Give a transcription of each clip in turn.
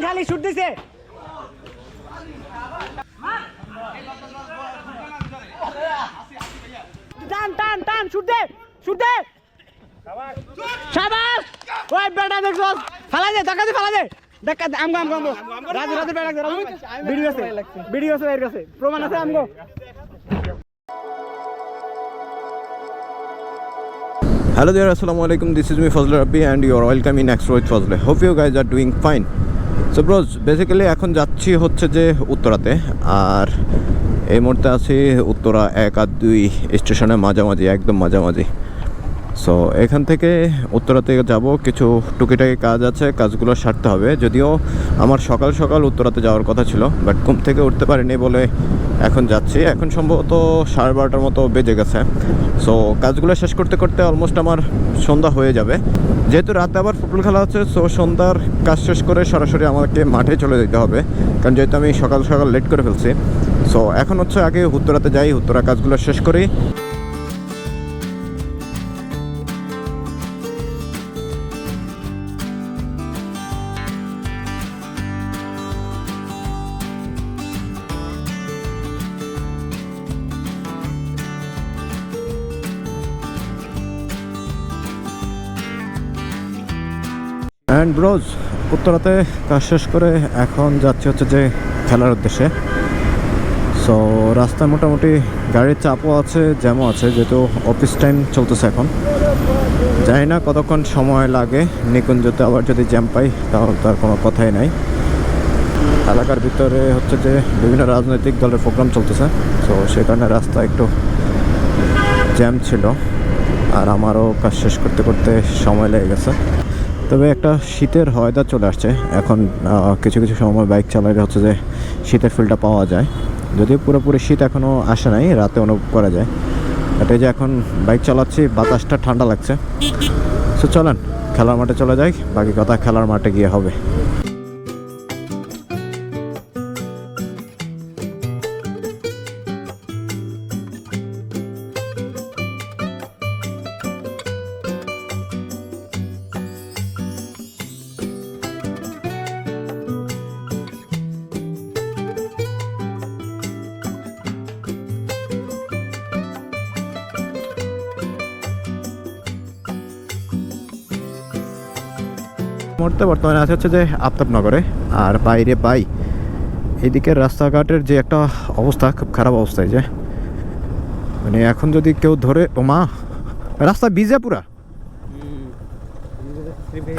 খালি শুট দিছে টান টান টান শুট দে শাবাশ ওই বেটা দেখছো ফালা দে টাকা দে ফালা দে দেখা আমগো রাজু বেটা রাজু ভিডিও আছে এর কাছে প্রমাণ আছে আমগো Hello there, assalamu alaikum. This is me Fazle Rabbi and you are welcome in Extroid Fazle. Hope you guys are doing fine. So bros, basically এখন যাচ্ছি হচ্ছে যে উত্তরাতে, আর এই মুহূর্তে আছি উত্তরা 1 আর 2 স্টেশনের মাঝামাঝি, একদম মাঝামাঝি। সো এখান থেকে উত্তরাতে যাব, কিছু টুকিটাকি কাজ আছে, কাজগুলো সারতে হবে। যদিও আমার সকাল সকাল উত্তরাতে যাওয়ার কথা ছিল, বাট ঘুম থেকে উঠতে পারিনি বলে এখন যাচ্ছি। এখন সম্ভবত 12:30 মতো বেজে গেছে। সো কাজগুলো শেষ করতে করতে অলমোস্ট আমার সন্ধ্যা হয়ে যাবে। যেহেতু রাতে আবার ফুটবল খেলা আছে, সো সন্ধ্যার কাজ শেষ করে সরাসরি আমাকে মাঠে চলে যেতে হবে, কারণ যেহেতু আমি সকাল সকাল লেট করে ফেলছি। সো এখন হচ্ছে আগে উত্তরাতে যাই, উত্তরা কাজগুলো শেষ করি। অ্যান্ড ব্রোজ, উত্তরাতে কাজ শেষ করে এখন যাচ্ছি হচ্ছে যে খেলার উদ্দেশ্যে। সো রাস্তায় মোটামুটি গাড়ির চাপও আছে, জ্যামও আছে, যেহেতু অফিস টাইম চলতেছে এখন। জানি না কতক্ষণ সময় লাগে নিকুঞ্জতে, আবার যদি জ্যাম পাই তাহলে তার কোনো কথাই নাই। এলাকার ভিতরে হচ্ছে যে বিভিন্ন রাজনৈতিক দলের প্রোগ্রাম চলতেছে, সো সেই কারণে রাস্তা একটু জ্যাম ছিল, আর আমারও কাজ শেষ করতে করতে সময় লেগে গেছে। তবে একটা শীতের ওয়েদার চলে আসছে এখন, কিছু কিছু সময় বাইক চালালে হচ্ছে যে শীতের ফিলটা পাওয়া যায়। যদিও পুরোপুরি শীত এখনও আসে নাই, রাতে অনুভব করা যায়। বাট এই যে এখন বাইক চালাচ্ছি, বাতাসটা ঠান্ডা লাগছে। সো চলেন খেলার মাঠে চলে যাই, বাকি কথা খেলার মাঠে গিয়ে হবে। মুহূর্তে বর্তমানে আছে হচ্ছে যে আফতাবনগরে, আর বাইরে বাই এদিকে রাস্তাঘাটের যে একটা অবস্থা, খুব খারাপ অবস্থায়, যে মানে এখন যদি কেউ ধরে, ও মা রাস্তা ভিজে পুরা,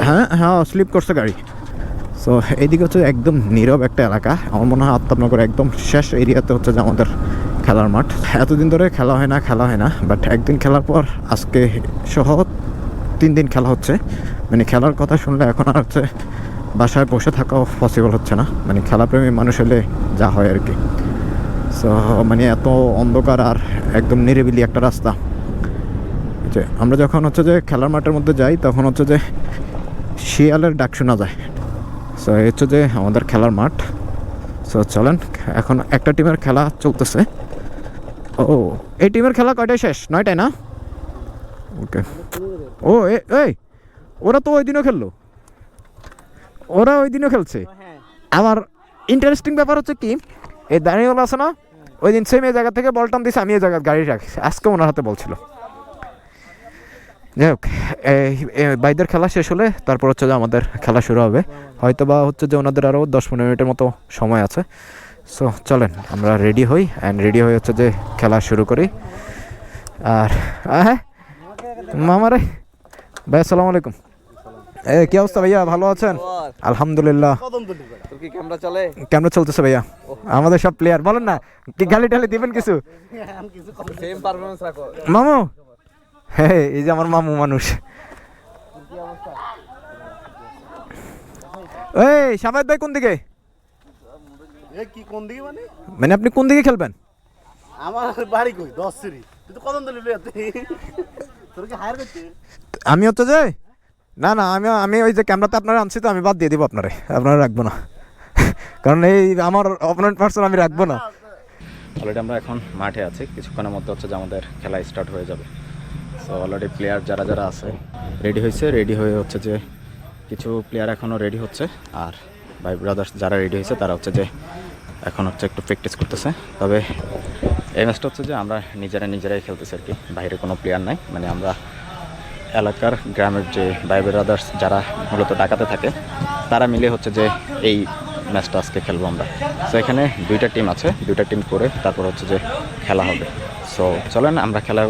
হ্যাঁ হ্যাঁ স্লিপ করছে গাড়ি। সো এইদিকে হচ্ছে একদম নীরব একটা এলাকা। আমার মনে হয় আফতাবনগর একদম শেষ এরিয়াতে হচ্ছে যে আমাদের খেলার মাঠ। এতদিন ধরে খেলা হয় না, বাট একদিন খেলার পর আজকে সহ 3 দিন খেলা হচ্ছে। মানে খেলার কথা শুনলে এখন আর হচ্ছে বাসায় বসে থাকাও পসিবল হচ্ছে না, মানে খেলাপ্রেমী মানুষ হলে যা হয় আর কি। সো মানে এত অন্ধকার আর একদম নিরিবিলি একটা রাস্তা, যে আমরা যখন হচ্ছে যে খেলার মাঠের মধ্যে যাই তখন হচ্ছে যে শিয়ালের ডাক শোনা যায়। সো এই হচ্ছে যে আমাদের খেলার মাঠ। সো চলেন, এখন একটা টিমের খেলা চলতেছে। ও এই টিমের খেলা কয়টায় শেষ? 9টায় না? ওকে। ও এই ওরা তো ওই দিনও খেলছে। আমার ইন্টারেস্টিং ব্যাপার হচ্ছে কি, এই দাঁড়িয়েওয়ালা আছে না, ওই দিন সেম এই জায়গা থেকে বল টান দিয়েছে, আমি এই জায়গায় গাড়ি রাখি, আজকে ওনার হাতে বলছিল। যাই হোক, বাইদের খেলা শেষ হলে তারপর হচ্ছে যে আমাদের খেলা শুরু হবে। হয়তো বা হচ্ছে যে ওনাদের আরও 10-15 মিনিটের মতো সময় আছে। সো চলেন আমরা রেডি হই, অ্যান্ড রেডি হয়ে হচ্ছে যে খেলা শুরু করি। আর হ্যাঁ মামারে ভাই, আসসালামু আলাইকুম। কি অবস্থা ভাইয়া, ভালো আছেন? আলহামদুলিল্লাহ। কেমন চলতেছে ভাইয়া? আমাদের সব প্লেয়ার বলেন না, কি গালি টালি দিবেন কিছু? মামু, হ্যাঁ এই যে আমার মামু মানুষ। এই শাবাদ ভাই কোন দিকে? মানে আপনি কোন দিকে খেলবেন? আমার বাড়ি কই 10 সিরি, তুই তো কদম দলি লইয়া তোর কি হায়ার করতে? আমি হচ্ছে যে না আমি ওই যে ক্যামেরাতে আপনারা আনছি, তো আমি বাদ দিয়ে দিব আপনারা রাখবো না, কারণ এই আমার অপোনেন্ট পারসন আমি রাখবো না। অলরেডি আমরা এখন মাঠে আছি, কিছুক্ষণের মধ্যে হচ্ছে যে আমাদের খেলা স্টার্ট হয়ে যাবে। সো অলরেডি প্লেয়ার যারা যারা আছে রেডি হয়েছে, রেডি হয়ে হচ্ছে যে কিছু প্লেয়ার এখনও রেডি হচ্ছে, আর ভাই ব্রাদার্স যারা রেডি হয়েছে তারা হচ্ছে যে এখন হচ্ছে একটু প্র্যাকটিস করতেছে। তবে এই ম্যাচটা হচ্ছে যে আমরা নিজেরাই খেলতেছি আর কি, বাইরে কোনো প্লেয়ার নাই। মানে আমরা এলাকার গ্রামের যে ভাই ব্রাদার্স যারা মূলত ঢাকাতে থাকে তারা মিলে হচ্ছে যে এই ম্যাচটা আজকে খেলবো আমরা। সো এখানে দুইটা টিম আছে, দুইটা টিম করে তারপর হচ্ছে যে খেলা হবে। সো চলেন আমরা খেলা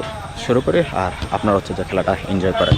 শুরু করি, আর আপনারা হচ্ছে যে খেলাটা এনজয় করেন।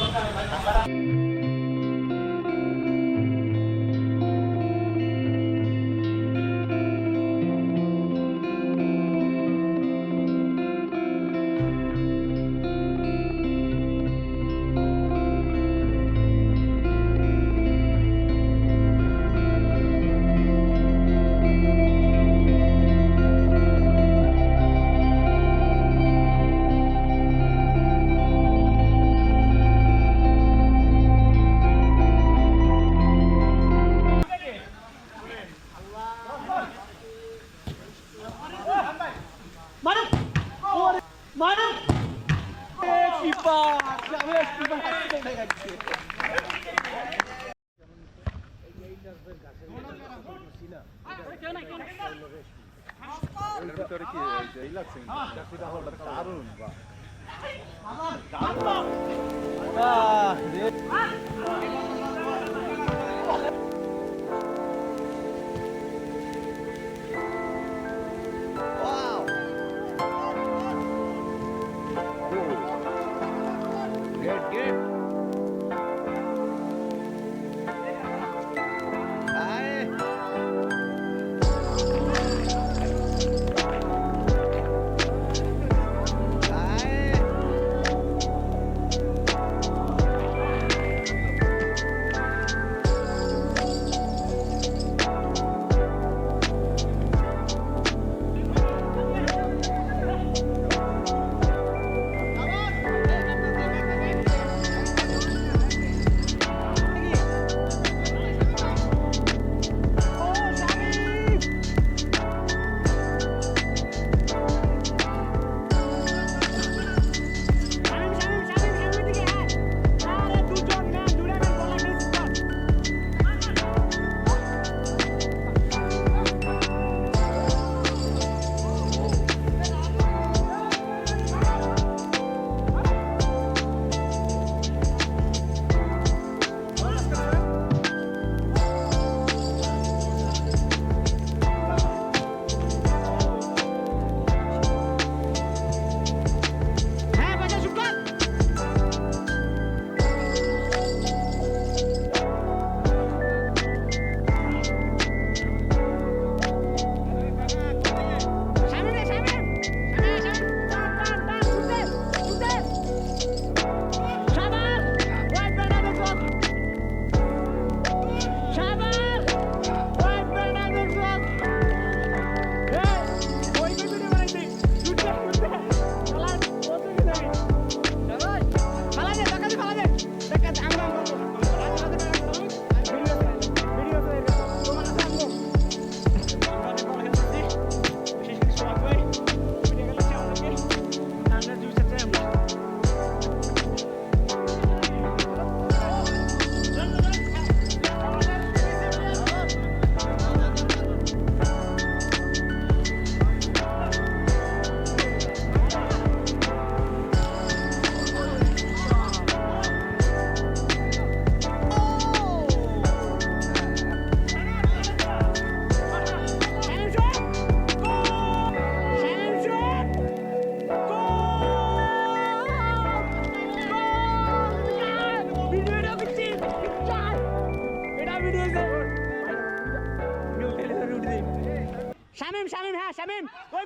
শামিম, হ্যাঁ শামিম, ওই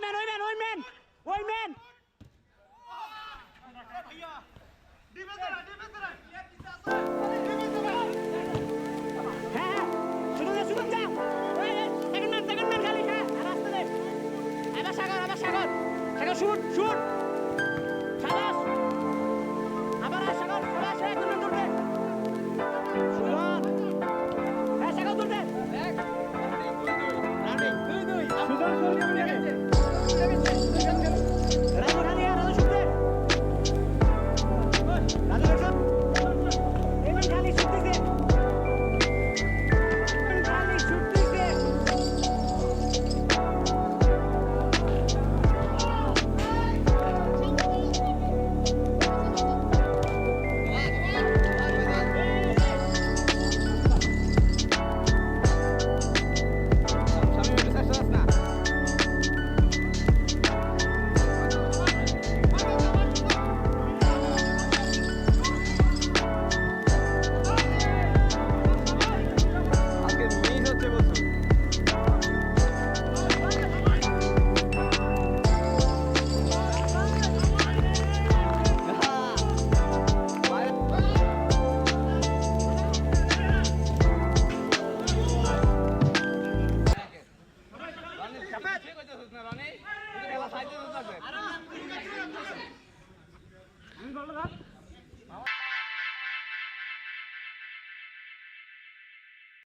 ম্যান। হ্যাঁ, শুনুন যা। সেকেন্ড ম্যান খালি, হ্যাঁ, রাস্তা দে। আবার সাগর, শুট।